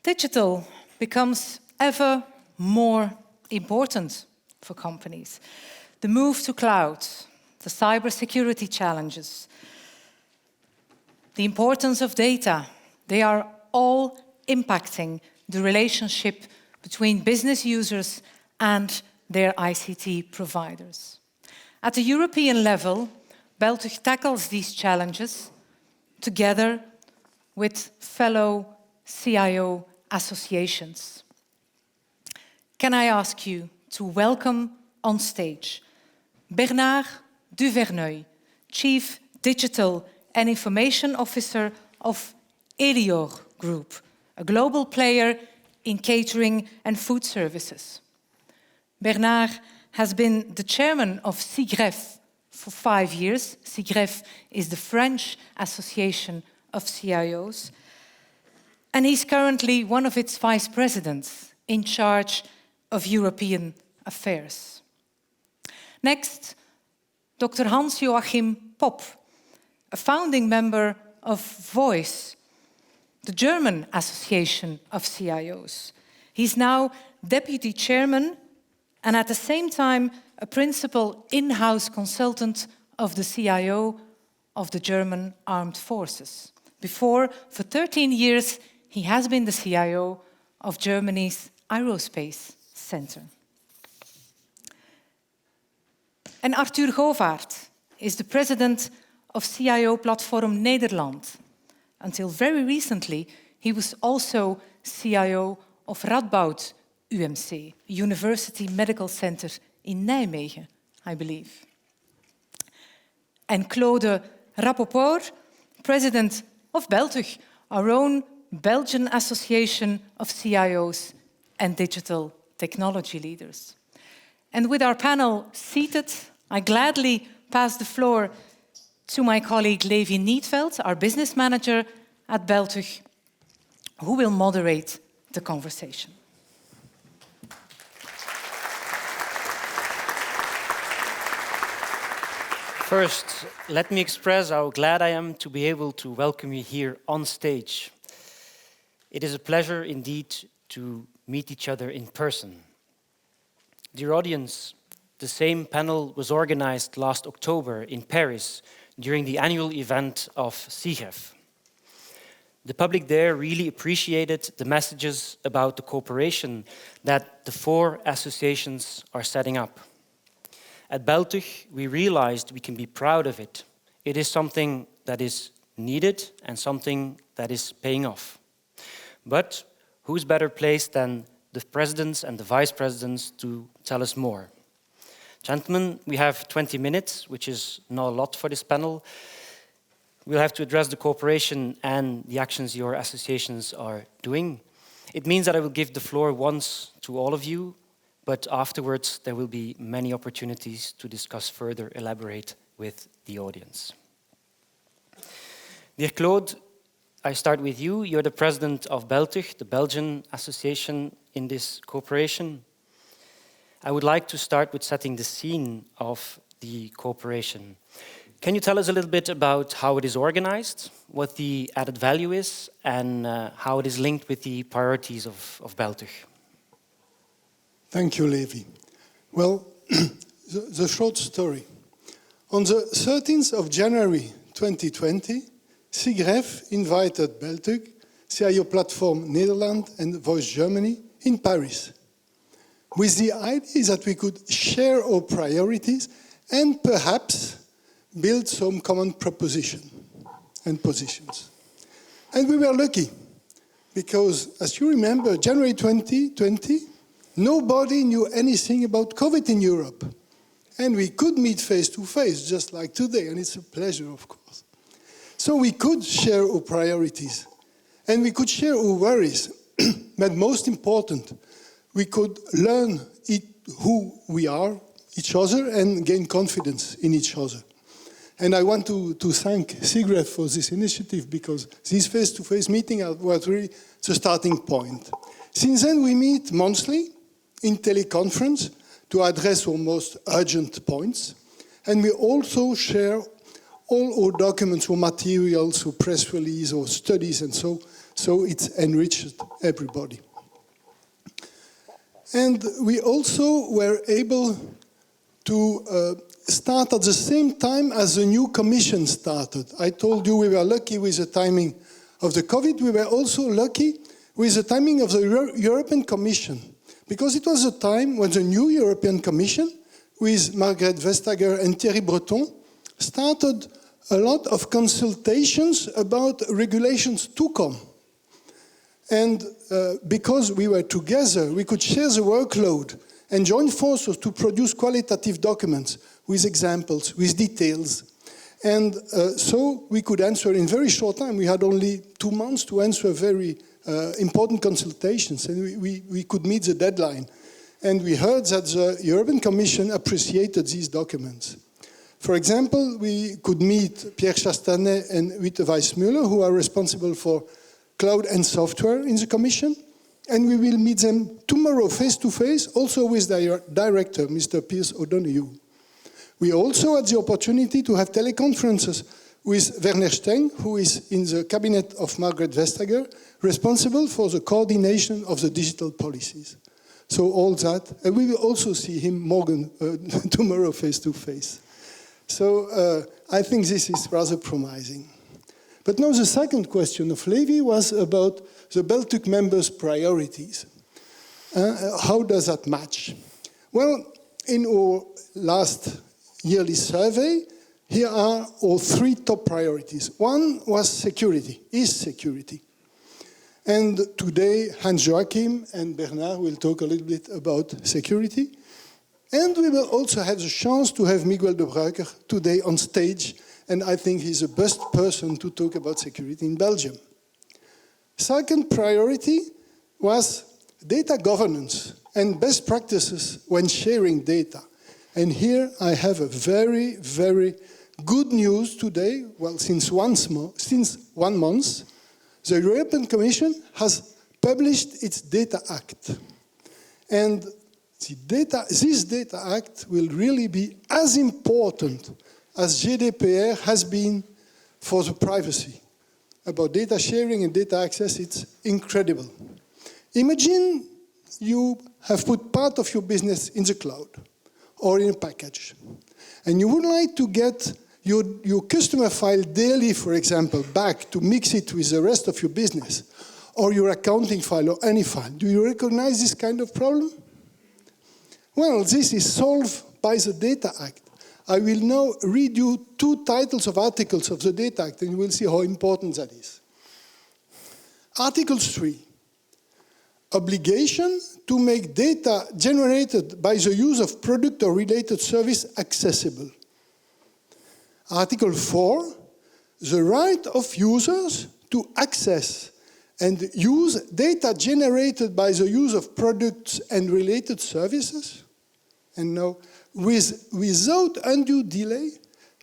Digital becomes ever more important for companies. The move to cloud, the cybersecurity challenges, the importance of data, they are all impacting the relationship between business users and their ICT providers. At the European level, Beltic tackles these challenges together with fellow CIO associations. Can I ask you to welcome on stage Bernard Duverneuil, Chief Digital and Information Officer of Elior Group, a global player in catering and food services. Bernard has been the chairman of Cigref for 5 years. Cigref is the French Association of CIOs. And he's currently one of its vice presidents in charge of European affairs. Next, Dr. Hans-Joachim Popp, a founding member of Voice, the German Association of CIOs. He's now deputy chairman and at the same time a principal in-house consultant of the CIO of the German Armed Forces. Before, for 13 years, he has been the CIO of Germany's Aerospace Center. And Arthur Govaert is the president of Cio Platform Netherlands. Until very recently, he was also CIO of Radboud UMC, University Medical Center in Nijmegen, I believe. And Claude Rapoport, president of Beltic, our own Belgian Association of CIOs and Digital Technology Leaders. And with our panel seated, I gladly pass the floor to my colleague Levi Nietveld, our business manager at Beltug, who will moderate the conversation. First, let me express how glad I am to be able to welcome you here on stage. It is a pleasure indeed to meet each other in person. Dear audience, the same panel was organized last October in Paris during the annual event of Cigref. The public there really appreciated the messages about the cooperation that the 4 associations are setting up. At Beltug, we realized we can be proud of it. It is something that is needed and something that is paying off. But who's better placed than the presidents and the vice presidents to tell us more? Gentlemen, we have 20 minutes, which is not a lot for this panel. We'll have to address the cooperation and the actions your associations are doing. It means that I will give the floor once to all of you, but afterwards there will be many opportunities to discuss further, elaborate with the audience. Dear Claude, I start with you. You're the president of Beltic, the Belgian association in this cooperation. I would like to start with setting the scene of the cooperation. Can you tell us a little bit about how it is organized, what the added value is, and how it is linked with the priorities of Beltic? Thank you, Levi. Well, the short story. On the 13th of January 2020, Cigref invited Beltug, Cio Platform Netherlands and Voice Germany in Paris, with the idea that we could share our priorities and perhaps build some common proposition and positions. And we were lucky, because as you remember, January 2020, nobody knew anything about COVID in Europe. And we could meet face to face, just like today, and it's a pleasure, of course. So we could share our priorities, and we could share our worries, but most important, we could learn who we are, each other, and gain confidence in each other. And I want to thank Cigref for this initiative, because these face-to-face meetings were really the starting point. Since then, we meet monthly in teleconference to address our most urgent points. And we also share all our documents or materials or press release or studies and so So it's enriched everybody. And we also were able to start at the same time as the new Commission started. I told you we were lucky with the timing of the COVID. We were also lucky with the timing of the European Commission, because it was a time when the new European Commission, with Margrethe Vestager and Thierry Breton, started a lot of consultations about regulations to come. And because we were together, we could share the workload and join forces to produce qualitative documents with examples, with details. And so we could answer in very short time. We had only 2 months to answer very important consultations, and we could meet the deadline. And we heard that the European Commission appreciated these documents. For example, we could meet Pierre Chastanet and Witte Weissmuller, who are responsible for cloud and software in the Commission. And we will meet them tomorrow face-to-face, also with their director, Mr. Piers O'Donoghue. We also had the opportunity to have teleconferences with Werner Steng, who is in the cabinet of Margrethe Vestager, responsible for the coordination of the digital policies. So all that, and we will also see him tomorrow face-to-face. So I think this is rather promising. But now the second question of Levi was about the Beltic members' priorities. How does that match? Well, in our last yearly survey, here are our 3 top priorities. One was security, is security. And today, Hans-Joachim and Bernard will talk a little bit about security. And we will also have the chance to have Miguel de Bruiker today on stage, and I think he's the best person to talk about security in Belgium. Second priority was data governance and best practices when sharing data. And here I have a very, very good news today. Well, since 1 month, the European Commission has published its Data Act. And this Data Act will really be as important as GDPR has been for the privacy. About data sharing and data access, it's incredible. Imagine you have put part of your business in the cloud or in a package, and you would like to get your customer file daily, for example, back to mix it with the rest of your business, or your accounting file or any file. Do you recognize this kind of problem? Well, this is solved by the Data Act. I will now read you 2 titles of articles of the Data Act, and you will see how important that is. Article 3, obligation to make data generated by the use of product or related service accessible. Article 4, the right of users to access and use data generated by the use of products and related services. And now, without undue delay,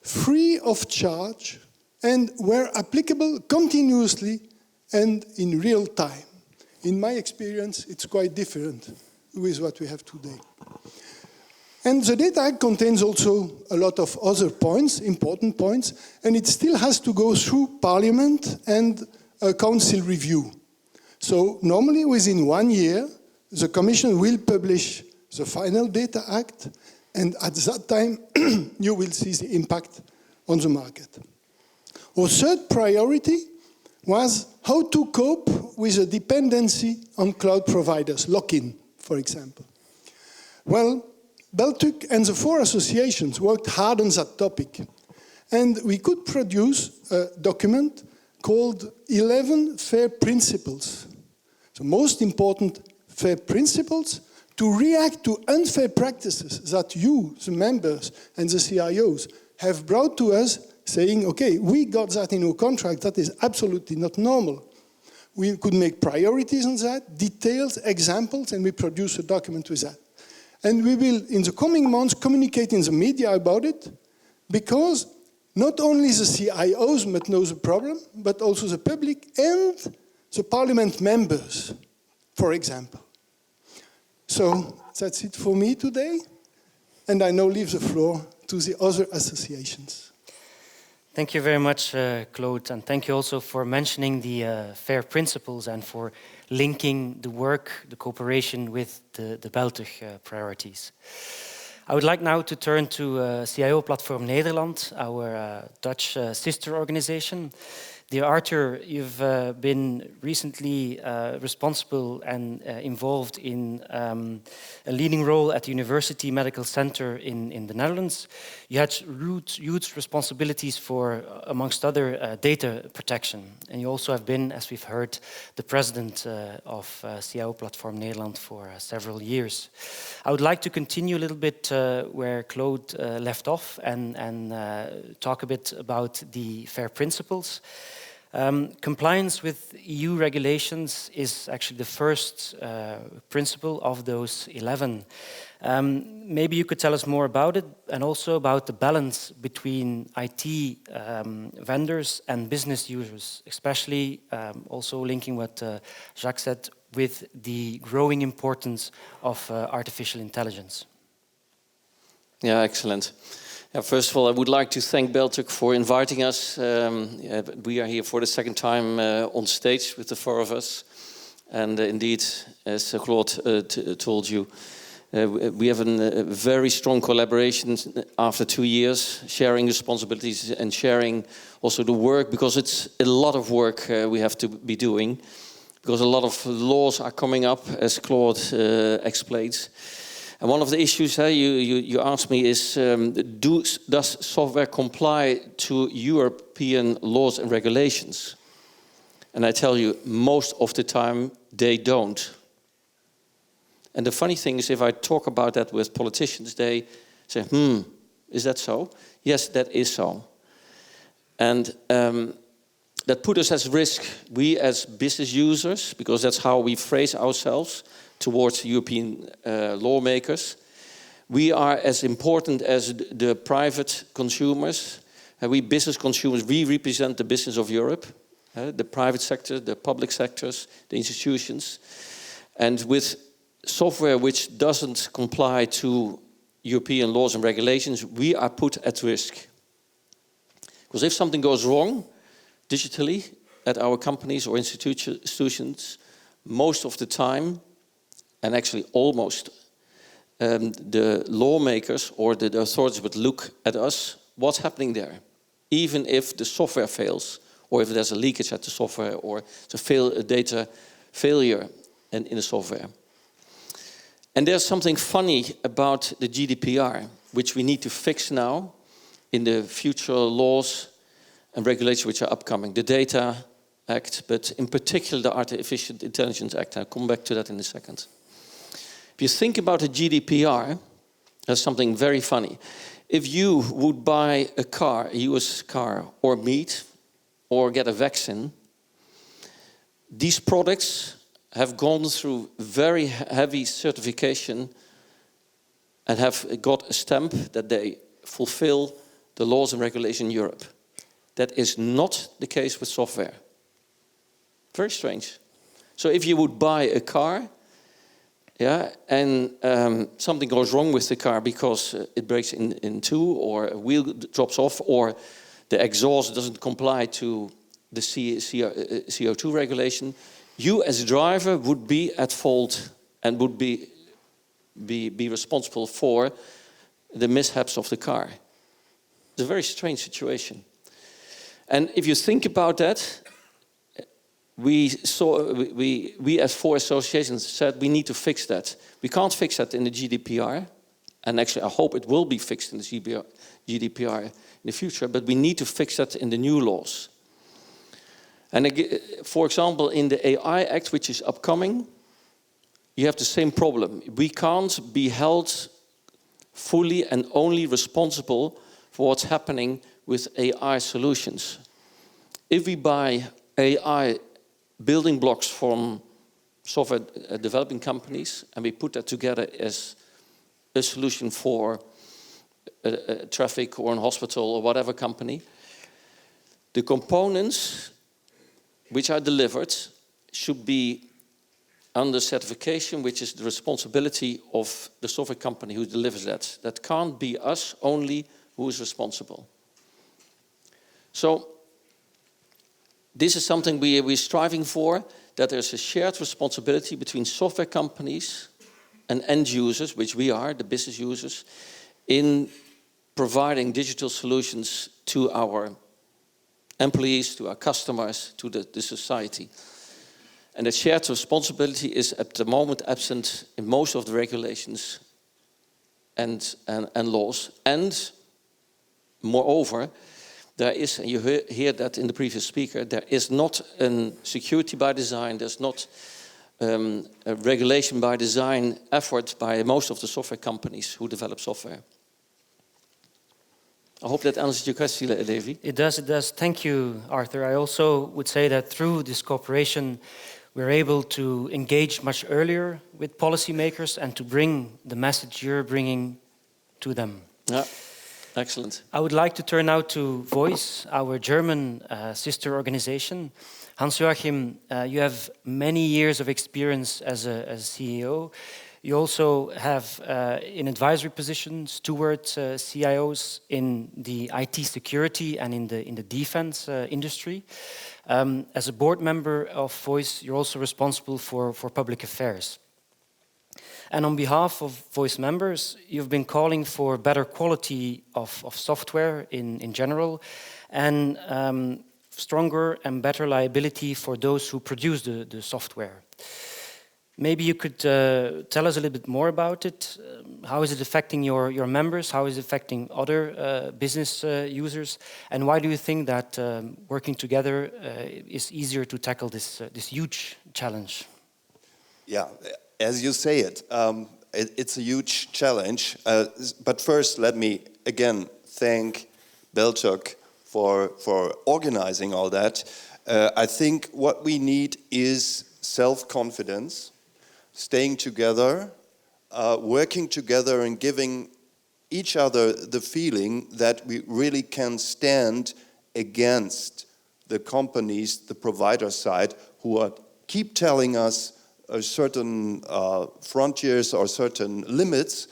free of charge, and where applicable, continuously and in real time. In my experience, it's quite different with what we have today. And the Data Act contains also a lot of other points, important points, and it still has to go through Parliament and a Council review. So normally within 1 year, the Commission will publish the final Data Act, and at that time, you will see the impact on the market. Our third priority was how to cope with the dependency on cloud providers, lock-in, for example. Well, Beltic and the 4 associations worked hard on that topic, and we could produce a document called 11 Fair Principles. The most important fair principles to react to unfair practices that you, the members and the CIOs, have brought to us, saying, okay, we got that in our contract, that is absolutely not normal. We could make priorities on that, details, examples, and we produce a document with that. And we will, in the coming months, communicate in the media about it, because not only the CIOs must know the problem, but also the public and the parliament members, for example. So that's it for me today, and I now leave the floor to the other associations. Thank you very much, Claude, and thank you also for mentioning the FAIR principles and for linking the work, the cooperation with the Beltic priorities. I would like now to turn to Cio Platform Netherlands, our Dutch sister organization. Dear Arthur, you've been recently responsible and involved in a leading role at the University Medical Center in the Netherlands. You had huge responsibilities for, amongst other, data protection. And you also have been, as we've heard, the president of Cio Platform Nederland for several years. I would like to continue a little bit where Claude left off and talk a bit about the FAIR principles. Compliance with EU regulations is actually the first principle of those 11. Maybe you could tell us more about it and also about the balance between IT vendors and business users, especially also linking what Jacques said with the growing importance of artificial intelligence. Yeah, excellent. First of all, I would like to thank Beltic for inviting us. We are here for the second time on stage with the four of us. And indeed, as Claude told you, we have a very strong collaboration after 2 years, sharing responsibilities and sharing also the work, because it's a lot of work we have to be doing, because a lot of laws are coming up, as Claude explains. And one of the issues you asked me is, does software comply to European laws and regulations? And I tell you, most of the time, they don't. And the funny thing is, if I talk about that with politicians, they say, is that so? Yes, that is so. And that put us at risk, we as business users, because that's how we phrase ourselves, towards European lawmakers. We are as important as the private consumers. We business consumers, we represent the business of Europe, the private sector, the public sectors, the institutions. And with software which doesn't comply to European laws and regulations, we are put at risk. Because if something goes wrong digitally at our companies or institutions, most of the time, and actually almost, the lawmakers or the authorities would look at us, what's happening there? Even if the software fails, or if there's a leakage at the software, or a data failure in the software. And there's something funny about the GDPR, which we need to fix now in the future laws and regulations which are upcoming. The Data Act, but in particular the Artificial Intelligence Act. I'll come back to that in a second. If you think about the GDPR, there's something very funny. If you would buy a car, a US car, or meat, or get a vaccine, these products have gone through very heavy certification and have got a stamp that they fulfill the laws and regulations in Europe. That is not the case with software. Very strange. So if you would buy a car, and something goes wrong with the car because it breaks in two, or a wheel drops off, or the exhaust doesn't comply to the CO2 regulation, you as a driver would be at fault and would be responsible for the mishaps of the car. It's a very strange situation. And if you think about that, we as four associations said we need to fix that. We can't fix that in the GDPR, and actually I hope it will be fixed in the GDPR in the future, but we need to fix that in the new laws. And for example, in the AI Act, which is upcoming, you have the same problem. We can't be held fully and only responsible for what's happening with AI solutions. If we buy AI building blocks from software developing companies and we put that together as a solution for a traffic or a hospital or whatever company, the components which are delivered should be under certification, which is the responsibility of the software company who delivers that. That can't be us only who is responsible. So this is something we're striving for, that there's a shared responsibility between software companies and end users, which we are, the business users, in providing digital solutions to our employees, to our customers, to the society. And that shared responsibility is at the moment absent in most of the regulations and laws. And moreover, there is, and you hear that in the previous speaker, there is not a security by design, there's not a regulation by design effort by most of the software companies who develop software. I hope that answers your question, Levi. It does, it does. Thank you, Arthur. I also would say that through this cooperation, we're able to engage much earlier with policymakers and to bring the message you're bringing to them. Yeah, excellent. I would like to turn now to Voice, our German sister organization. Hans-Joachim, you have many years of experience as a CEO. You also have in advisory positions towards CIOs in the IT security and in the defense industry. As a board member of Voice, you're also responsible for public affairs. And on behalf of Voice members, you've been calling for better quality of software in general, and stronger and better liability for those who produce the software. Maybe you could tell us a little bit more about it. How is it affecting your members? How is it affecting other business users? And why do you think that working together is easier to tackle this huge challenge? Yeah, as you say it, it's a huge challenge. But first, let me again thank Beltug for organizing all that. I think what we need is self-confidence, staying together, working together and giving each other the feeling that we really can stand against the companies, the provider side, who keep telling us certain frontiers or certain limits,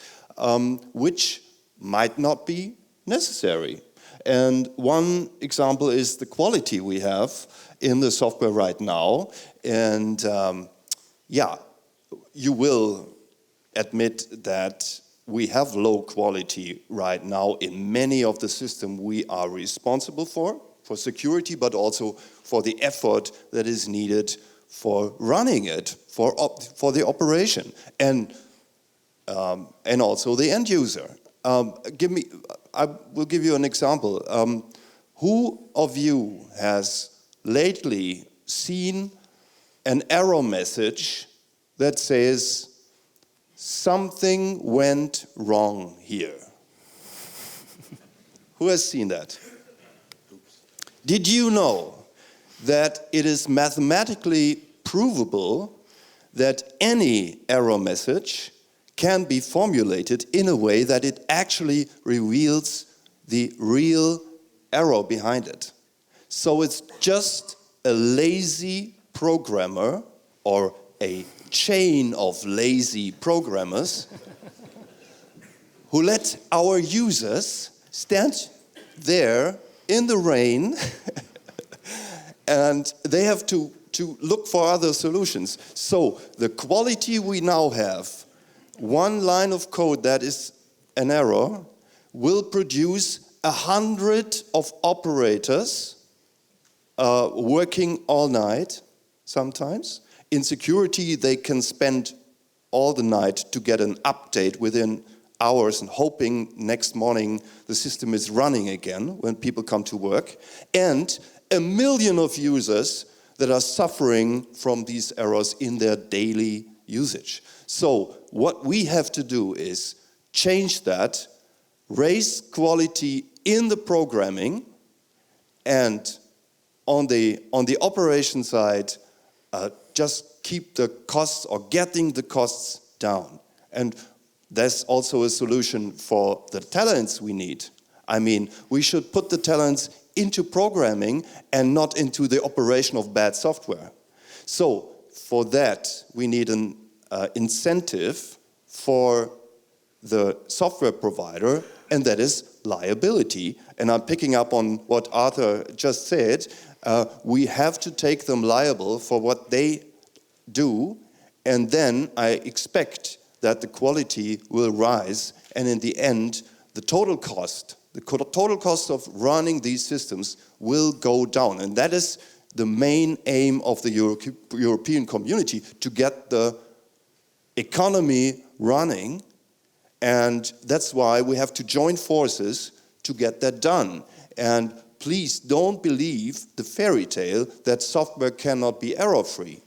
which might not be necessary. And one example is the quality we have in the software right now. And yeah, you will admit that we have low quality right now in many of the systems we are responsible for security, but also for the effort that is needed for running it, for the operation, and also the end user. I will give you an example. Who of you has lately seen an error message that says something went wrong here? Who has seen that? Did you know that it is mathematically provable that any error message can be formulated in a way that it actually reveals the real error behind it? So it's just a lazy programmer or a chain of lazy programmers who let our users stand there in the rain and they have to look for other solutions. So the quality we now have, one line of code that is an error, will produce 100 of operators working all night sometimes. In security, they can spend all the night to get an update within hours and hoping next morning the system is running again when people come to work. And 1 million of users that are suffering from these errors in their daily usage. So what we have to do is change that, raise quality in the programming, and on the operation side, just keep the costs or getting the costs down. And that's also a solution for the talents we need. I mean, we should put the talents into programming and not into the operation of bad software. So for that, we need an incentive for the software provider, and that is liability. And I'm picking up on what Arthur just said. We have to take them liable for what they do, and then I expect that the quality will rise, and in the end, the total cost of running these systems will go down. And that is the main aim of the European community, to get the economy running, and that's why we have to join forces to get that done. And please don't believe the fairy tale that software cannot be error-free.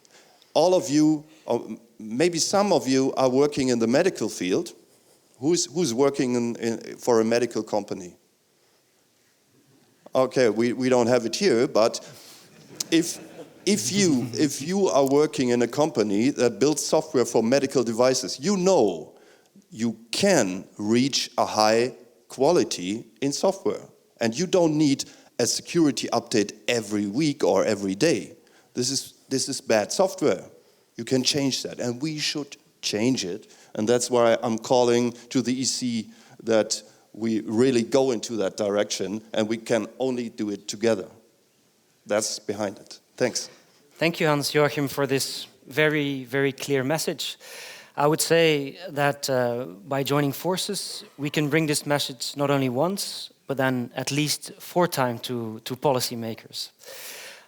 All of you, or maybe some of you, are working in the medical field. Who's working for a medical company? Okay, we don't have it here, but if you are working in a company that builds software for medical devices, you know you can reach a high quality in software, and you don't need a security update every week or every day. This is bad software. You can change that, and we should change it. And that's why I'm calling to the EC that we really go into that direction, and we can only do it together. That's behind it. Thanks. Thank you, Hans-Joachim, for this very, very clear message. I would say that by joining forces, we can bring this message not only once, but then at least 4 times to policymakers.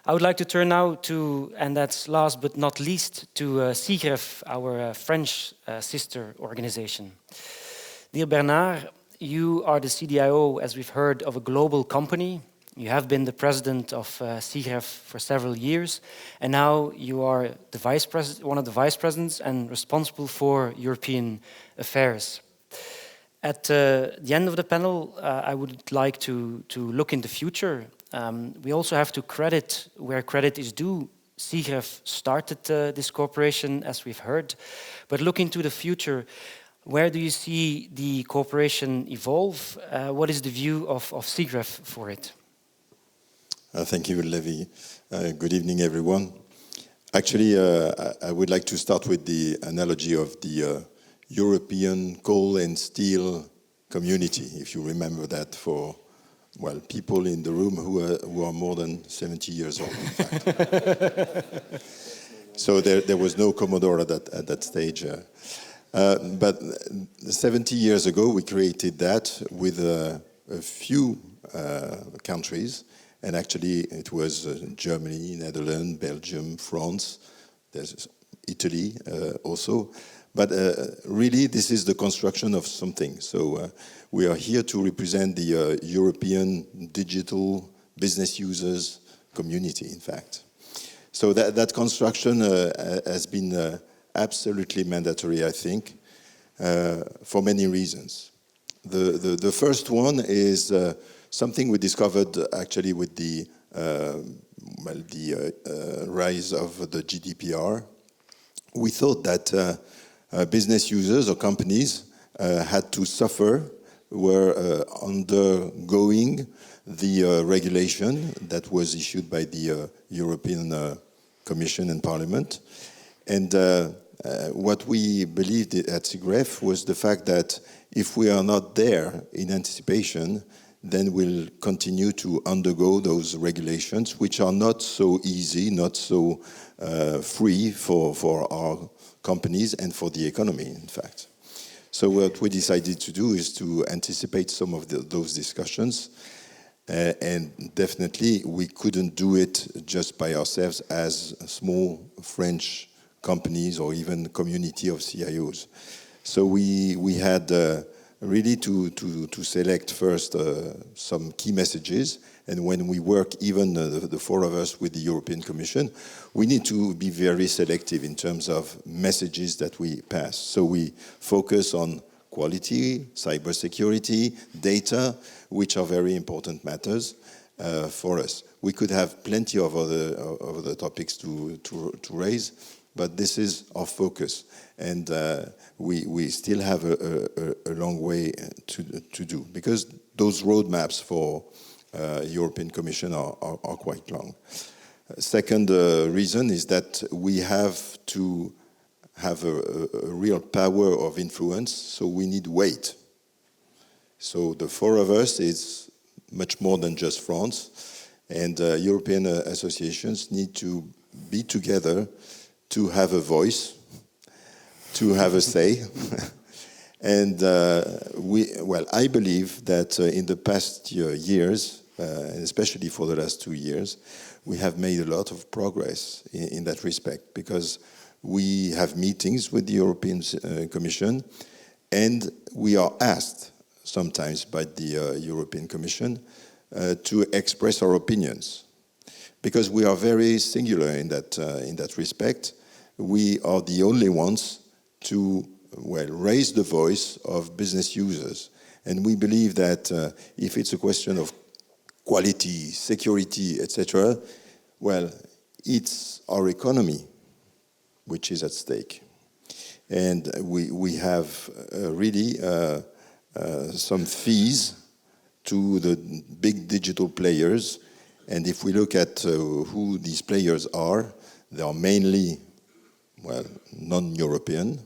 I would like to turn now to, and that's last but not least, to Cigref, our French sister organization. Dear Bernard, you are the CDIO, as we've heard, of a global company. You have been the president of Cigref for several years, and now you are the one of the vice presidents and responsible for European affairs. At the end of the panel, I would like to look in the future. We also have to credit where credit is due. Cigref started this cooperation, as we've heard, but look into the future. Where do you see the cooperation evolve? What is the view of Cigref for it? Thank you, Levi. Good evening, everyone. Actually, I would like to start with the analogy of the European coal and steel community, if you remember that, for, well, people in the room who are more than 70 years old, in fact. So there was no Commodore at that stage. But 70 years ago, we created that with a few countries. And actually, it was Germany, Netherlands, Belgium, France, there's Italy also. But really, this is the construction of something. So we are here to represent the European digital business users community, in fact. So that construction has been absolutely mandatory, I think, for many reasons. The first one is something we discovered actually with the rise of the GDPR. We thought that business users or companies had to suffer, were undergoing the regulation that was issued by the European Commission and Parliament. And what we believed at Cigref was the fact that if we are not there in anticipation, then we'll continue to undergo those regulations, which are not so easy, not so free for our companies and for the economy, in fact. So what we decided to do is to anticipate some of those discussions. And definitely we couldn't do it just by ourselves as small French companies or even community of CIOs. So we had really to select first some key messages, and when we work, even the 4 of us with the European Commission, we need to be very selective in terms of messages that we pass. So we focus on quality, cybersecurity, data, which are very important matters for us. We could have plenty of other topics to raise, but this is our focus, and we still have a long way to do, because those roadmaps for European Commission are quite long. Second reason is that we have to have a real power of influence, so we need weight. So the four of us is much more than just France, and European associations need to be together to have a voice, to have a say. And I believe that in the past years, and especially for the last 2 years, we have made a lot of progress in that respect, because we have meetings with the European Commission, and we are asked sometimes by the European Commission to express our opinions, because we are very singular in that respect. We are the only ones to raise the voice of business users, and we believe that if it's a question of quality, security, etc., it's our economy which is at stake, and we have really some fees to the big digital players. And if we look at who these players are, they are mainly, non-European,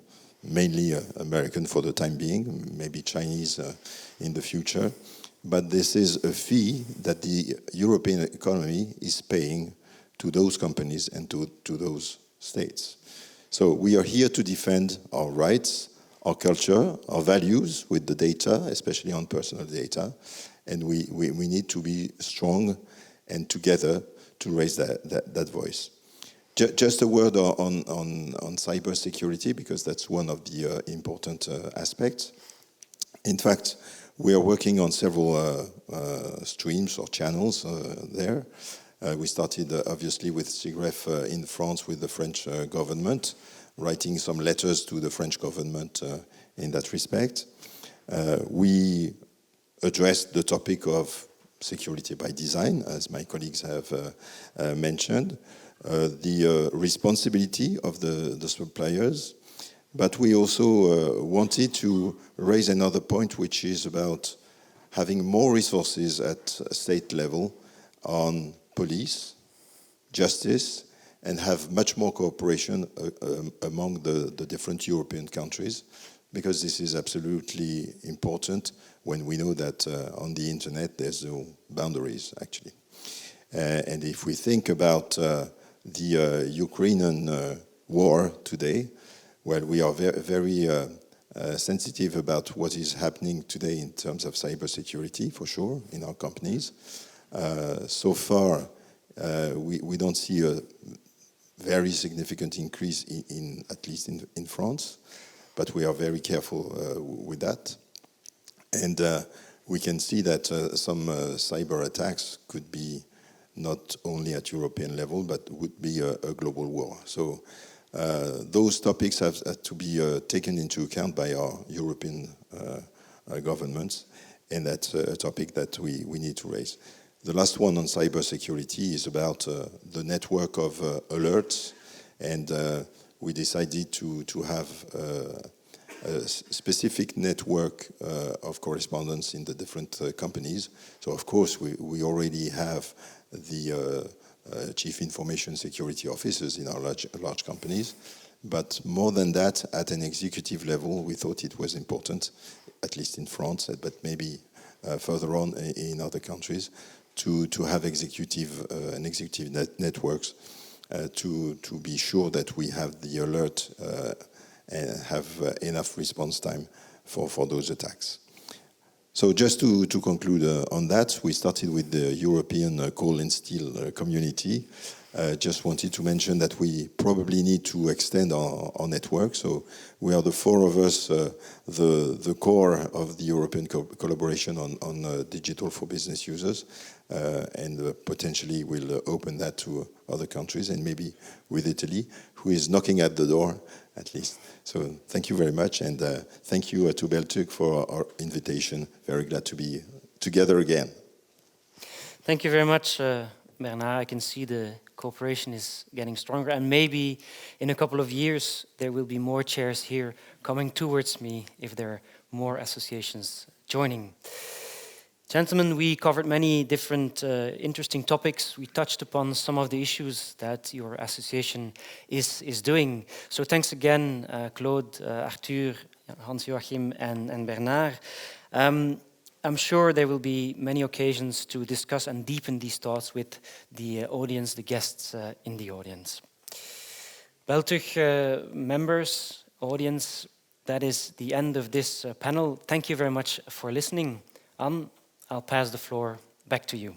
mainly American for the time being, maybe Chinese in the future. But this is a fee that the European economy is paying to those companies and to those states. So we are here to defend our rights, our culture, our values with the data, especially on personal data. And we need to be strong and together to raise that voice. Just a word on cybersecurity, because that's one of the important aspects. In fact, we are working on several streams or channels there. We started obviously with Cigref in France with the French government, writing some letters to the French government in that respect. We addressed the topic of security by design, as my colleagues have mentioned, the responsibility of the suppliers, but we also wanted to raise another point, which is about having more resources at state level on police, justice, and have much more cooperation among the different European countries, because this is absolutely important when we know that on the internet there's no boundaries, actually. And if we think about the Ukrainian war today, we are very sensitive about what is happening today in terms of cybersecurity, for sure, in our companies. So far, we don't see a very significant increase at least in France, but we are very careful with that. And we can see that some cyber attacks could be not only at European level, but would be a global war. So those topics have to be taken into account by our European governments, and that's a topic that we need to raise. The last one on cybersecurity is about the network of alerts, and we decided to have a specific network of correspondence in the different companies. So of course we already have the chief information security officers in our large companies, but more than that, at an executive level, we thought it was important, at least in France, but maybe further on in other countries, to have executive networks to be sure that we have the alert and have enough response time for those attacks. So just to conclude on that, we started with the European coal and steel community. Just wanted to mention that we probably need to extend our network. So we are the four of us, the core of the European collaboration on digital for business users, and potentially we'll open that to other countries, and maybe with Italy, who is knocking at the door, at least. So thank you very much, and thank you to Beltic for our invitation. Very glad to be together again. Thank you very much, Bernard. I can see the cooperation is getting stronger, and maybe in a couple of years there will be more chairs here coming towards me if there are more associations joining. Gentlemen, we covered many different interesting topics. We touched upon some of the issues that your association is doing. So thanks again, Claude, Arthur, Hans-Joachim and Bernard. I'm sure there will be many occasions to discuss and deepen these thoughts with the audience, the guests in the audience. Beltic members, audience, that is the end of this panel. Thank you very much for listening. Anne, I'll pass the floor back to you.